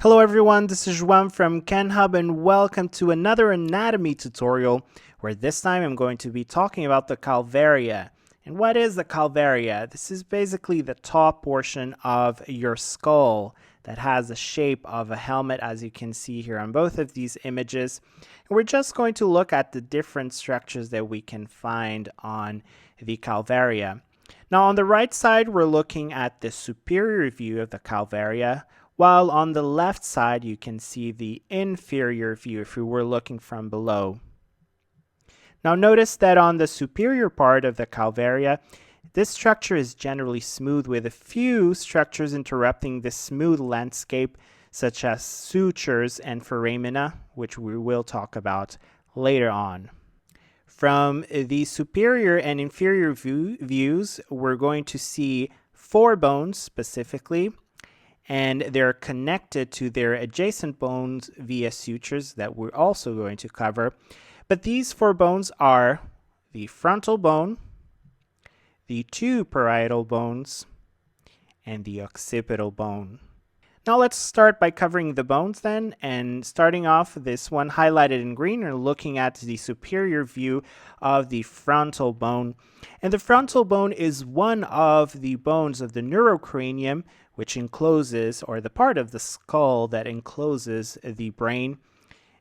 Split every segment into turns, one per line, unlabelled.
Hello everyone, this is Juan from KenHub and welcome to another anatomy tutorial where this time I'm going to be talking about the calvaria. And what is the calvaria? This is basically the top portion of your skull that has the shape of a helmet, as you can see here on both of these images. And we're just going to look at the different structures that we can find on the calvaria. Now on the right side, we're looking at the superior view of the calvaria, while on the left side, you can see the inferior view if we were looking from below. Now notice that on the superior part of the calvaria, this structure is generally smooth with a few structures interrupting this smooth landscape, such as sutures and foramina, which we will talk about later on. From the superior and inferior views, we're going to see four bones specifically, and they're connected to their adjacent bones via sutures that we're also going to cover. But these four bones are the frontal bone, the two parietal bones, and the occipital bone. Now let's start by covering the bones then, and starting off this one highlighted in green, we're looking at the superior view of the frontal bone. And the frontal bone is one of the bones of the neurocranium, which encloses, or the part of the skull that encloses the brain.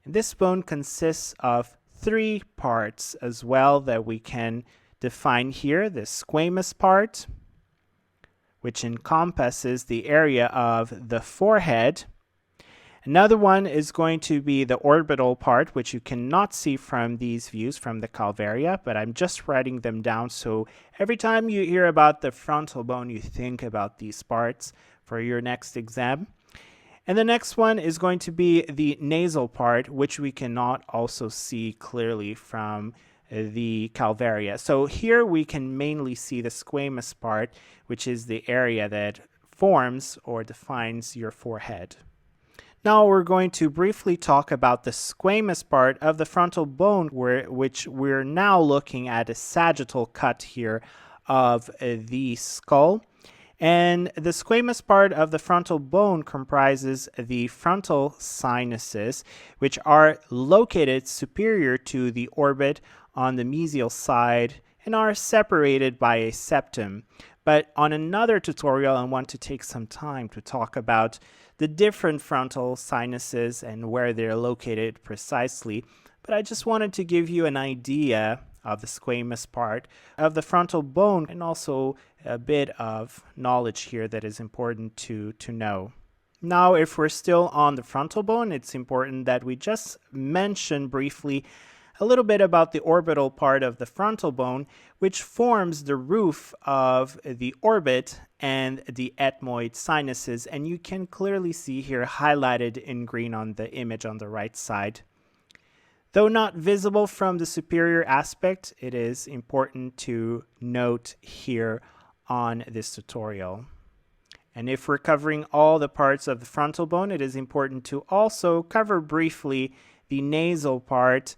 And this bone consists of three parts as well that we can define here. The squamous part, which encompasses the area of the forehead. Another one is going to be the orbital part, which you cannot see from these views from the calvaria, but I'm just writing them down so every time you hear about the frontal bone, you think about these parts for your next exam. And the next one is going to be the nasal part, which we cannot also see clearly from the calvaria. So here we can mainly see the squamous part, which is the area that forms or defines your forehead. Now we're going to briefly talk about the squamous part of the frontal bone, which we're now looking at a sagittal cut here of the skull. And the squamous part of the frontal bone comprises the frontal sinuses, which are located superior to the orbit on the mesial side and are separated by a septum. But on another tutorial, I want to take some time to talk about the different frontal sinuses and where they're located precisely. But I just wanted to give you an idea of the squamous part of the frontal bone and also a bit of knowledge here that is important to know. Now, if we're still on the frontal bone, it's important that we just mention briefly a little bit about the orbital part of the frontal bone, which forms the roof of the orbit and the ethmoid sinuses. And you can clearly see here highlighted in green on the image on the right side. Though not visible from the superior aspect, it is important to note here on this tutorial. And if we're covering all the parts of the frontal bone, it is important to also cover briefly the nasal part.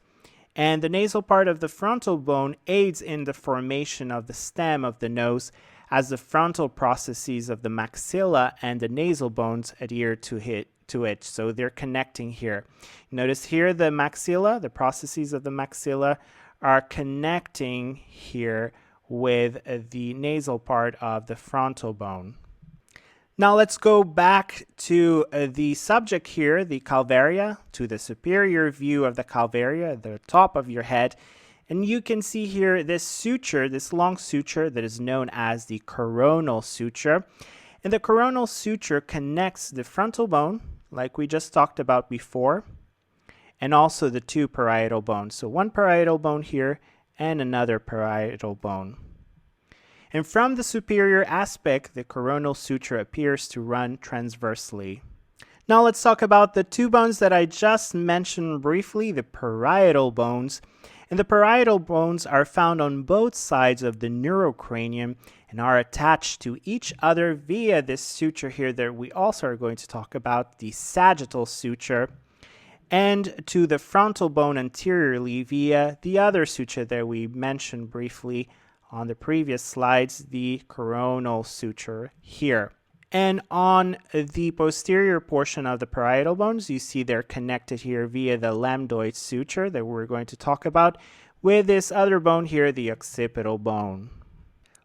And the nasal part of the frontal bone aids in the formation of the stem of the nose, as the frontal processes of the maxilla and the nasal bones adhere to it. So they're connecting here. Notice here the maxilla, the processes of the maxilla are connecting here with the nasal part of the frontal bone. Now let's go back to the subject here, the calvaria, to the superior view of the calvaria, the top of your head. And you can see here this suture, this long suture that is known as the coronal suture. And the coronal suture connects the frontal bone, like we just talked about before, and also the two parietal bones. So one parietal bone here and another parietal bone. And from the superior aspect, the coronal suture appears to run transversely. Now let's talk about the two bones that I just mentioned briefly, the parietal bones. And the parietal bones are found on both sides of the neurocranium and are attached to each other via this suture here that we also are going to talk about, the sagittal suture, and to the frontal bone anteriorly via the other suture that we mentioned briefly on the previous slides, the coronal suture here. And on the posterior portion of the parietal bones, you see they're connected here via the lambdoid suture that we're going to talk about with this other bone here, the occipital bone.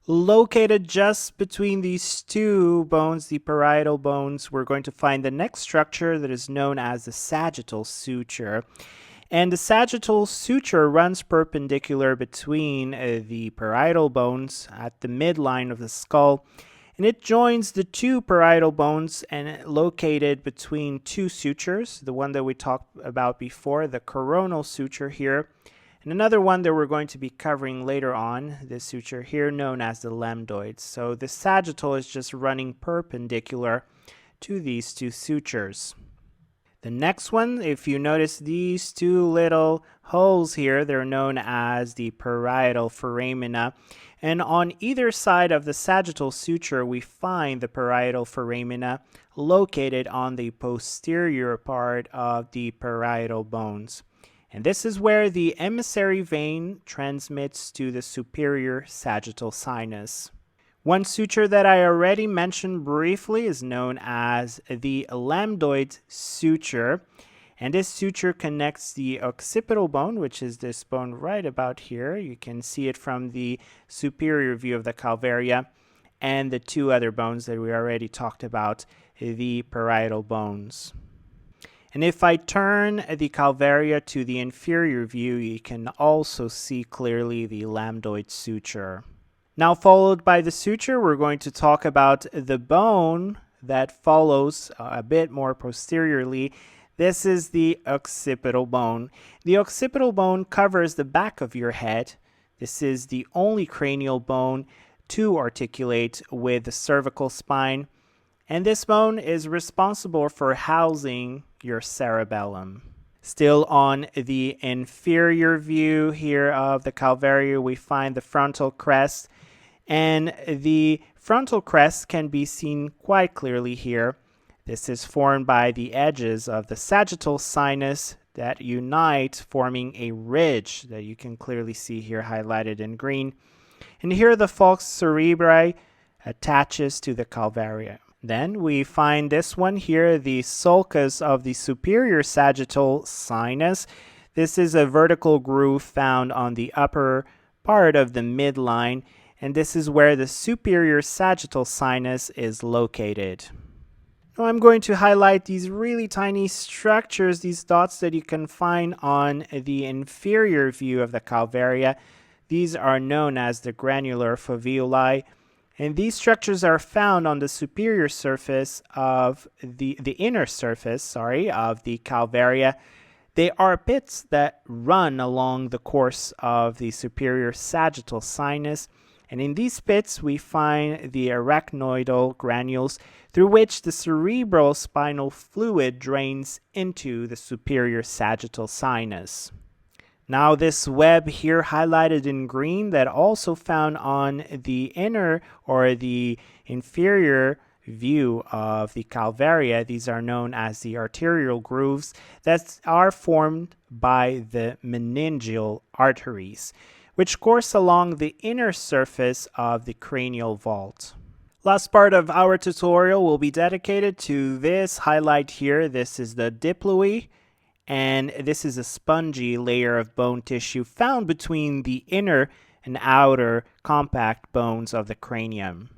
Located just between these two bones, the parietal bones, we're going to find the next structure that is known as the sagittal suture. And the sagittal suture runs perpendicular between the parietal bones at the midline of the skull, and it joins the two parietal bones and located between two sutures, the one that we talked about before, the coronal suture here, and another one that we're going to be covering later on, this suture here known as the lambdoid. So the sagittal is just running perpendicular to these two sutures. The next one, if you notice these two little holes here, they're known as the parietal foramina. And on either side of the sagittal suture, we find the parietal foramina located on the posterior part of the parietal bones. And this is where the emissary vein transmits to the superior sagittal sinus. One suture that I already mentioned briefly is known as the lambdoid suture. And this suture connects the occipital bone, which is this bone right about here. You can see it from the superior view of the calvaria, and the two other bones that we already talked about, the parietal bones. And if I turn the calvaria to the inferior view, you can also see clearly the lambdoid suture. Now, followed by the suture, we're going to talk about the bone that follows a bit more posteriorly. This is the occipital bone. The occipital bone covers the back of your head. This is the only cranial bone to articulate with the cervical spine. And this bone is responsible for housing your cerebellum. Still on the inferior view here of the calvaria, we find the frontal crest. And the frontal crest can be seen quite clearly here. This is formed by the edges of the sagittal sinus that unite, forming a ridge that you can clearly see here highlighted in green. And here the falx cerebri attaches to the calvaria. Then we find this one here, the sulcus of the superior sagittal sinus. This is a vertical groove found on the upper part of the midline, and this is where the superior sagittal sinus is located. Now I'm going to highlight these really tiny structures, these dots that you can find on the inferior view of the calvaria. These are known as the granular foveoli. And these structures are found on the superior surface of the inner surface, of the calvaria. They are pits that run along the course of the superior sagittal sinus. And in these pits, we find the arachnoidal granules through which the cerebral spinal fluid drains into the superior sagittal sinus. Now this web here highlighted in green that also found on the inner or the inferior view of the calvaria, these are known as the arterial grooves that are formed by the meningeal arteries, which course along the inner surface of the cranial vault. Last part of our tutorial will be dedicated to this highlight here. This is the diploe. And this is a spongy layer of bone tissue found between the inner and outer compact bones of the cranium.